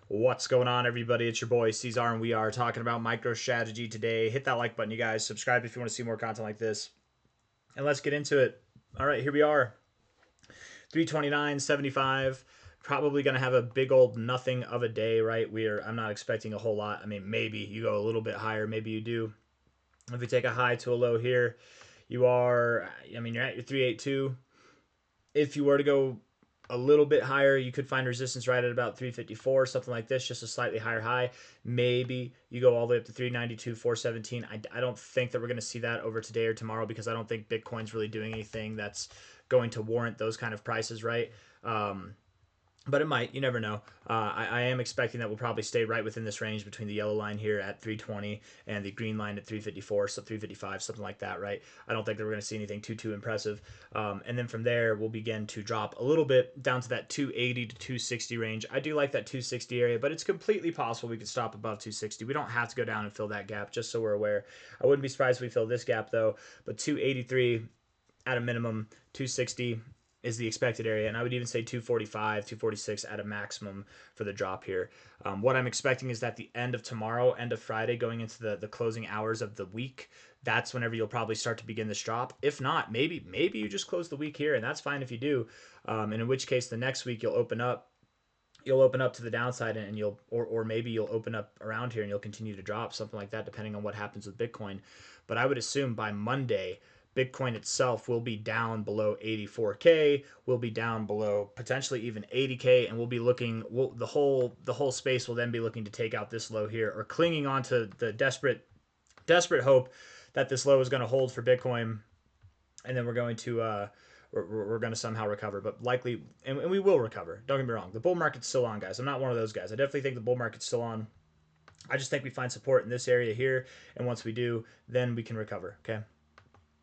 What's going on, everybody? It's your boy C-Zar, and we are talking about MicroStrategy today. Hit that like button, you guys. Subscribe if you want to see more content like this. And let's get into it. All right, here we are. 329.75. Probably going to have a big old nothing of a day, right? I'm not expecting a whole lot. I mean, maybe you go a little bit higher. Maybe you do. If we take a high to a low here, you're at your 382. If you were to go a little bit higher, you could find resistance right at about 354, something like this, just a slightly higher high. Maybe you go all the way up to 392, 417. I don't think that we're going to see that over today or tomorrow because I don't think Bitcoin's really doing anything that's going to warrant those kind of prices, right? But it might. You never know. I am expecting that we'll probably stay right within this range between the yellow line here at 320 and the green line at 354, so 355, something like that, right? I don't think that we're going to see anything too impressive. And then from there, we'll begin to drop a little bit down to that 280 to 260 range. I do like that 260 area, but it's completely possible we could stop above 260. We don't have to go down and fill that gap, just so we're aware. I wouldn't be surprised if we fill this gap, though, but 283 at a minimum, 260 is the expected area, and I would even say 245, 246 at a maximum for the drop here. What I'm expecting is that the end of tomorrow, end of Friday, going into the closing hours of the week, that's whenever you'll probably start to begin this drop. If not, maybe you just close the week here, and that's fine if you do. And in which case, the next week you'll open up to the downside, and you'll or maybe you'll open up around here and you'll continue to drop, something like that, depending on what happens with Bitcoin. But I would assume by Monday Bitcoin itself will be down below 84K, will be down below potentially even 80K, and we'll be looking. The whole space will then be looking to take out this low here, or clinging on to the desperate hope that this low is going to hold for Bitcoin, and then we're going to somehow recover, but likely, and we will recover. Don't get me wrong. The bull market's still on, guys. I'm not one of those guys. I definitely think the bull market's still on. I just think we find support in this area here, and once we do, then we can recover. Okay.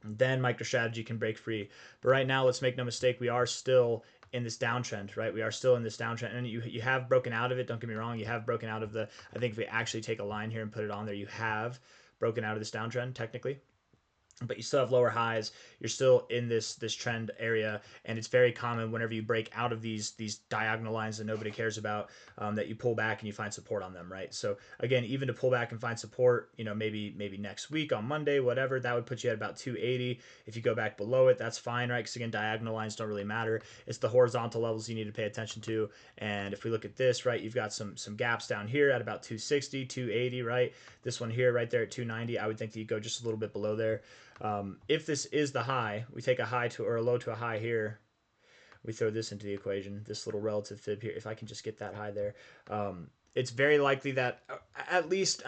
Then MicroStrategy can break free. But right now, let's make no mistake, we are still in this downtrend, right? We are still in this downtrend, and you have broken out of it. Don't get me wrong. You have broken out of the. I think if we actually take a line here and put it on there, you have broken out of this downtrend technically, but you still have lower highs. You're still in this trend area, and it's very common whenever you break out of these diagonal lines that nobody cares about, that you pull back and you find support on them, right? So again, even to pull back and find support, maybe next week on Monday, whatever, that would put you at about 280. If you go back below it, that's fine, right? Because again, diagonal lines don't really matter. It's the horizontal levels you need to pay attention to. And if we look at this, right, you've got some gaps down here at about 260, 280, right? This one here, right there at 290. I would think that you go just a little bit below there. If this is the high, we take a high to, or a low to a high here. We throw this into the equation, this little relative fib here. If I can just get that high there, it's very likely that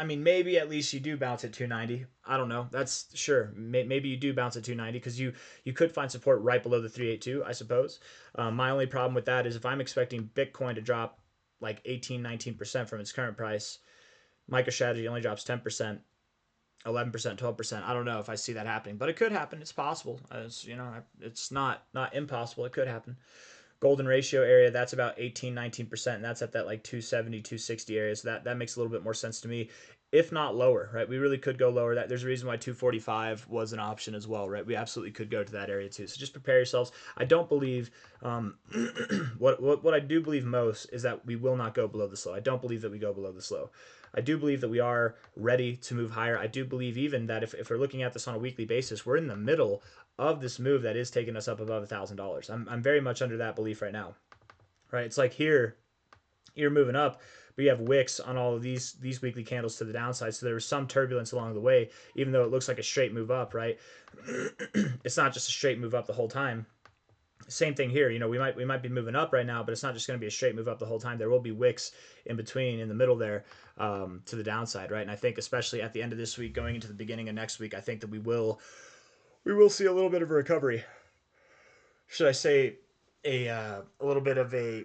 maybe at least you do bounce at 290. I don't know. That's sure. Maybe you do bounce at 290 because you could find support right below the 382, I suppose. My only problem with that is if I'm expecting Bitcoin to drop like 18, 19% from its current price, MicroStrategy only drops 10%. 11%, 12%. I don't know if I see that happening, but it could happen. It's possible. It's not impossible. It could happen. Golden ratio area, that's about 18, 19%, and that's at that like 270, 260 area. So that makes a little bit more sense to me, if not lower, right? We really could go lower. That there's a reason why 245 was an option as well, right? We absolutely could go to that area too. So just prepare yourselves. I don't believe what I do believe most is that we will not go below this low. I don't believe that we go below this low. I do believe that we are ready to move higher. I do believe even that if we're looking at this on a weekly basis, we're in the middle of this move that is taking us up above $1,000. I'm very much under that belief right now, right? It's like here, you're moving up, but you have wicks on all of these weekly candles to the downside. So there was some turbulence along the way, even though it looks like a straight move up, right? It's not just a straight move up the whole time. Same thing here. We might be moving up right now, but it's not just going to be a straight move up the whole time. There will be wicks in between, in the middle there, to the downside, right? And I think especially at the end of this week, going into the beginning of next week, I think that we will see a little bit of a recovery. Should I say a little bit of a,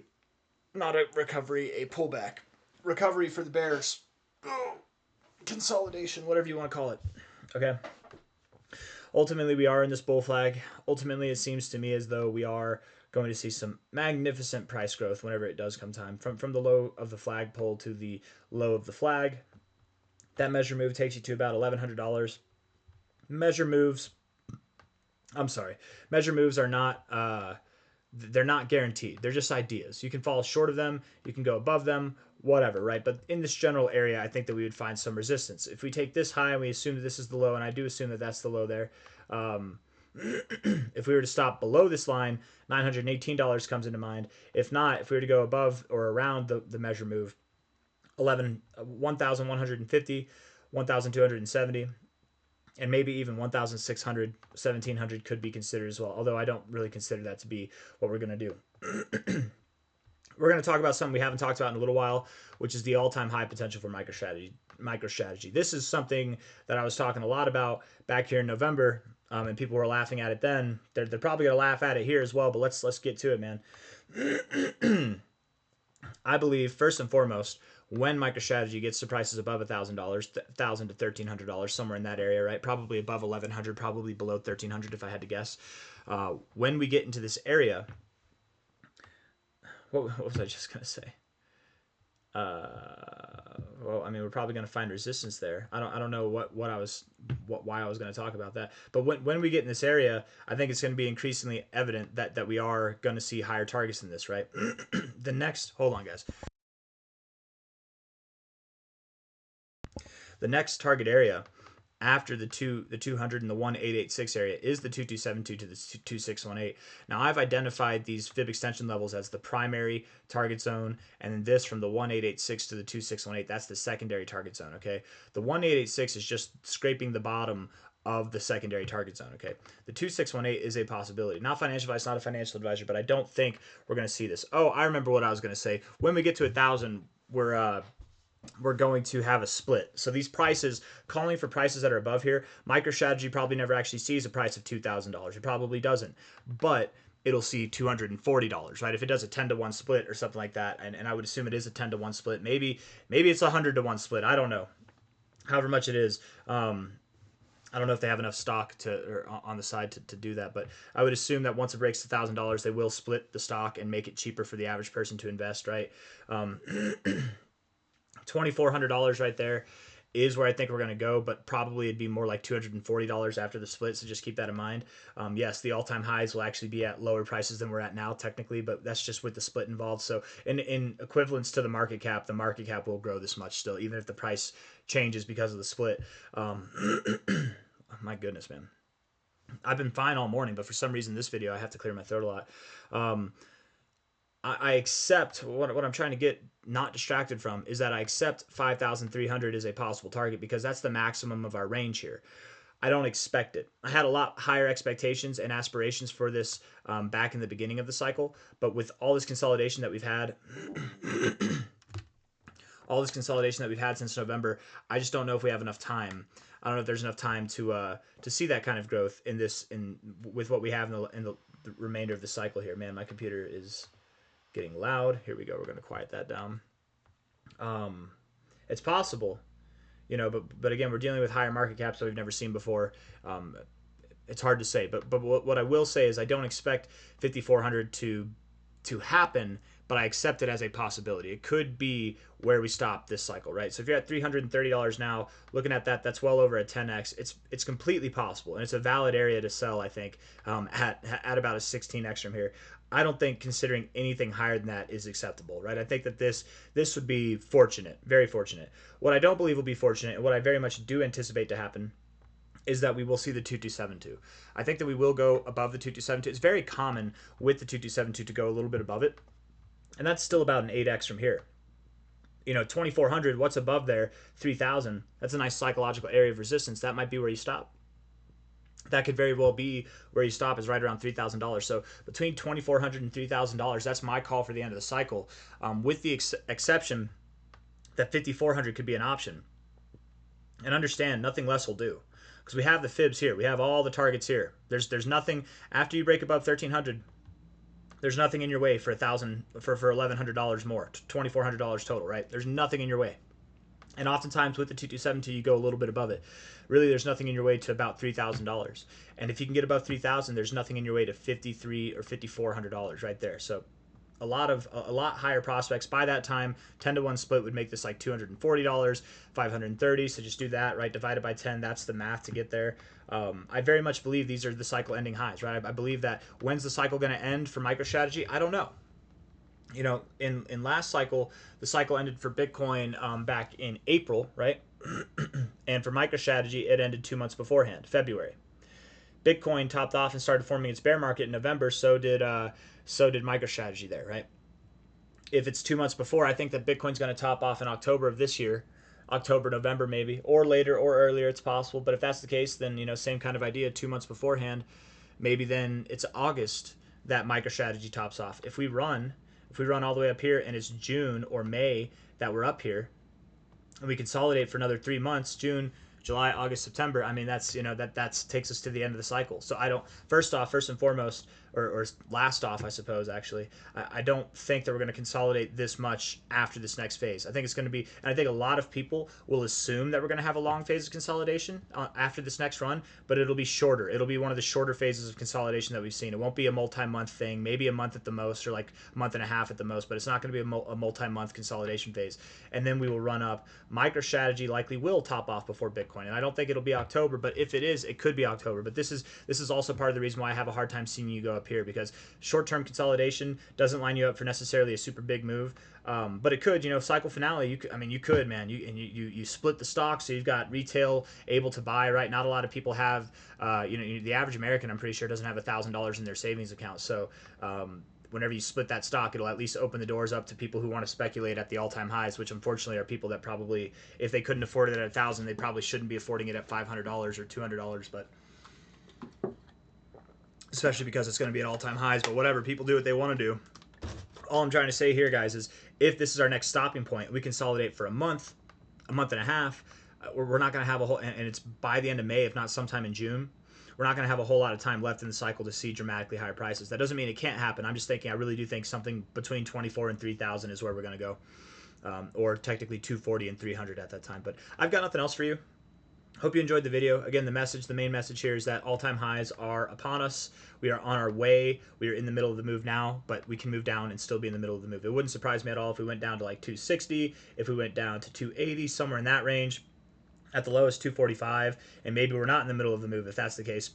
not a recovery, a pullback, recovery for the bears, consolidation, whatever you want to call it. Okay. Ultimately, we are in this bull flag. Ultimately, it seems to me as though we are going to see some magnificent price growth whenever it does come time. From the low of the flagpole to the low of the flag, that measure move takes you to about $1,100. Measure moves are not they're not guaranteed. They're just ideas. You can fall short of them, you can go above them, whatever, right? But in this general area, I think that we would find some resistance. If we take this high and we assume that this is the low, and I do assume that that's the low there, if we were to stop below this line, $918 comes into mind. If not, if we were to go above or around the measure move, 1,150, 1,270, and maybe even 1,600, 1,700 could be considered as well, although I don't really consider that to be what we're going to do. We're going to talk about something we haven't talked about in a little while, which is the all-time high potential for MicroStrategy. This is something that I was talking a lot about back here in November, and people were laughing at it then. They're probably going to laugh at it here as well, but let's get to it, man. I believe, first and foremost, when MicroStrategy gets to prices above $1,000, $1,000 to $1,300, somewhere in that area, right? Probably above 1,100, probably below 1,300 if I had to guess. When we get into this area, what was I just gonna say? Well, I mean, we're probably gonna find resistance there. I don't know why I was gonna talk about that. But when we get in this area, I think it's gonna be increasingly evident that we are gonna see higher targets than this, right? The next, hold on, guys. The next target area after the 200 and the 1886 area is the 2272 to the 2618. Now I've identified these fib extension levels as the primary target zone, and then this from the 1886 to the 2618, that's the secondary target zone. Okay, the 1886 is just scraping the bottom of the secondary target zone. Okay, the 2618 is a possibility. Not financial advice, not a financial advisor, but I don't think we're going to see this. Oh, I remember what I was going to say. When we get to 1,000, we're going to have a split. So these prices, calling for prices that are above here, MicroStrategy probably never actually sees a price of $2,000. It probably doesn't. But it'll see $240, right? If it does a 10-to-1 split or something like that, and I would assume it is a 10-to-1 split. Maybe it's a 100-to-1 split. I don't know. However much it is. I don't know if they have enough stock on the side to do that, but I would assume that once it breaks $1,000, they will split the stock and make it cheaper for the average person to invest, right? $2,400 right there is where I think we're going to go, but probably it'd be more like $240 after the split, so just keep that in mind. Yes, the all-time highs will actually be at lower prices than we're at now technically, but that's just with the split involved. So in equivalence to the market cap will grow this much still, even if the price changes because of the split. My goodness, man. I've been fine all morning, but for some reason this video I have to clear my throat a lot. I accept what I'm trying to get not distracted from is that I accept 5,300 as a possible target because that's the maximum of our range here. I don't expect it. I had a lot higher expectations and aspirations for this back in the beginning of the cycle, but with all this consolidation that we've had, since November, I just don't know if we have enough time. I don't know if there's enough time to see that kind of growth with what we have in the remainder of the cycle here. Man, my computer is getting loud. Here we go. We're going to quiet that down. It's possible, but again, we're dealing with higher market caps that we've never seen before. It's hard to say, but what I will say is I don't expect 5,400 to happen, but I accept it as a possibility. It could be where we stop this cycle, right? So if you're at $330 now, looking at that, that's well over a 10x. It's completely possible, and it's a valid area to sell, I think, at about a 16x from here. I don't think considering anything higher than that is acceptable, right? I think that this would be fortunate, very fortunate. What I don't believe will be fortunate, and what I very much do anticipate to happen, is that we will see the 2272. I think that we will go above the 2272. It's very common with the 2272 to go a little bit above it, and that's still about an 8x from here. 2400, what's above there? 3000. That's a nice psychological area of resistance. That might be where you stop. That could very well be where you stop, is right around $3,000. So between $2,400 and $3,000, that's my call for the end of the cycle, with the exception that 5,400 could be an option. And understand, nothing less will do, because we have the fibs here. We have all the targets here. There's nothing after you break above 1,300. There's nothing in your way for $1,100 more, $2,400 total, right? There's nothing in your way. And oftentimes with the 2272, you go a little bit above it. Really, there's nothing in your way to about $3,000. And if you can get above 3,000, there's nothing in your way to $5,300 or $5,400 right there. So a lot higher prospects by that time. 10-to-1 split would make this like $240, $530. So just do that, right? Divided by 10. That's the math to get there. I very much believe these are the cycle ending highs, right? I believe that when's the cycle going to end for MicroStrategy? I don't know. You know, in last cycle, the cycle ended for Bitcoin back in April, right? And for MicroStrategy, it ended 2 months beforehand, February. Bitcoin topped off and started forming its bear market in November. So did MicroStrategy there, right? If it's 2 months before, I think that Bitcoin's going to top off in October of this year, October, November maybe, or later or earlier. It's possible. But if that's the case, then same kind of idea. 2 months beforehand, maybe then it's August that MicroStrategy tops off. If we run all the way up here and it's June or May that we're up here, and we consolidate for another 3 months, June, July, August, September. I mean, that takes us to the end of the cycle. So I don't. First and foremost, or last off, I suppose actually, I don't think that we're going to consolidate this much after this next phase. I think it's going to be, and I think a lot of people will assume that we're going to have a long phase of consolidation after this next run, but it'll be shorter. It'll be one of the shorter phases of consolidation that we've seen. It won't be a multi-month thing, maybe a month at the most, or like a month and a half at the most, but it's not going to be a multi-month consolidation phase. And then we will run up. MicroStrategy likely will top off before Bitcoin, and I don't think it'll be October, but if it is, it could be October. But this is also part of the reason why I have a hard time seeing you go up here, because short-term consolidation doesn't line you up for necessarily a super big move. But it could, cycle finale. You could, man. You split the stock, so you've got retail able to buy, right? Not a lot of people have, the average American, I'm pretty sure, doesn't have $1,000 in their savings account. So whenever you split that stock, it'll at least open the doors up to people who want to speculate at the all-time highs, which unfortunately are people that probably, if they couldn't afford it at 1,000, they probably shouldn't be affording it at $500 or $200. But especially because it's going to be at all-time highs. But whatever, people do what they want to do. All I'm trying to say here, guys, is if this is our next stopping point, we consolidate for a month and a half. We're not going to have a whole, and it's by the end of May, if not sometime in June. We're not going to have a whole lot of time left in the cycle to see dramatically higher prices. That doesn't mean it can't happen. I'm just thinking, I really do think something between 24 and 3,000 is where we're going to go, or technically 240 and 300 at that time. But I've got nothing else for you. Hope you enjoyed the video. Again, the main message here is that all-time highs are upon us. We are on our way. We are in the middle of the move now, but we can move down and still be in the middle of the move. It wouldn't surprise me at all if we went down to like 260, if we went down to 280, somewhere in that range. At the lowest, 245, and maybe we're not in the middle of the move if that's the case.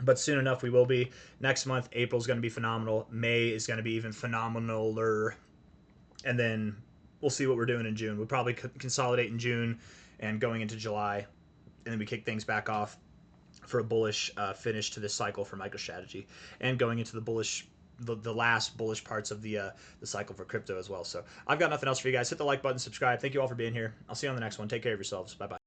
But soon enough, we will be. Next month, April is going to be phenomenal. May is going to be even phenomenaler. And then we'll see what we're doing in June. We'll probably consolidate in June and going into July. And then we kick things back off for a bullish finish to this cycle for MicroStrategy, and going into the last bullish parts of the cycle for crypto as well. So I've got nothing else for you guys. Hit the like button, subscribe. Thank you all for being here. I'll see you on the next one. Take care of yourselves. Bye-bye.